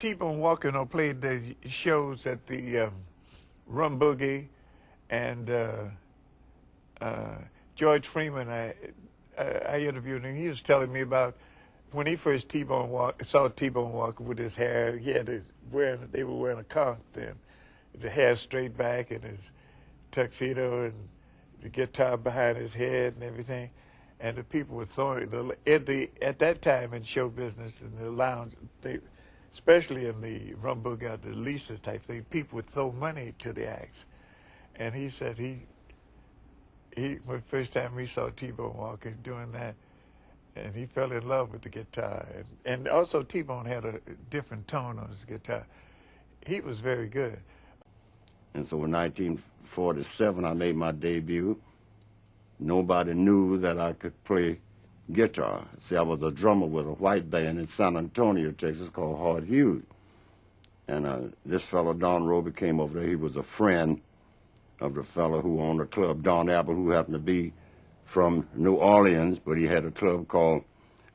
T-Bone Walker played the shows at the Rum Boogie, and George Freeman. I interviewed him. He was telling me about when he first saw T-Bone Walker with his hair. They were wearing a conch then, the hair straight back and his tuxedo and the guitar behind his head and everything. And the people were throwing at that time in show business in the lounge. Especially in the Rum Boogie, the Lisa type thing, people would throw money to the acts. And he said when the first time he saw T-Bone Walker doing that, and he fell in love with the guitar. And also T-Bone had a different tone on his guitar. He was very good. And so in 1947, I made my debut. Nobody knew that I could play guitar. See, I was a drummer with a white band in San Antonio, Texas, called Hard Hughes. And this fellow, Don Roby, came over there. He was a friend of the fellow who owned the club, Don Apple, who happened to be from New Orleans, but he had a club called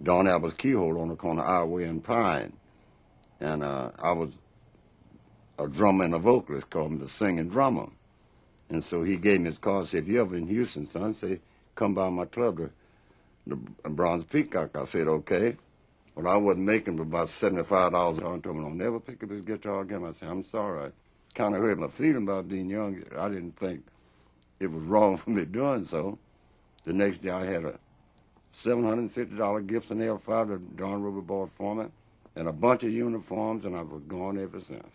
Don Apple's Keyhole on the corner of Highway and Pine. And I was a drummer and a vocalist, called him the singing drummer. And so he gave me his card, said, if you're ever in Houston, son, say, come by my club, the Bronze Peacock. I said, okay. Well, I wasn't making but about $75. I told him, I'll never pick up his guitar again. I said, I'm sorry. I kind of hurt my feeling about being young. I didn't think it was wrong for me doing so. The next day I had a $750 Gibson L5 that Don Roby bought for me and a bunch of uniforms, and I was gone ever since.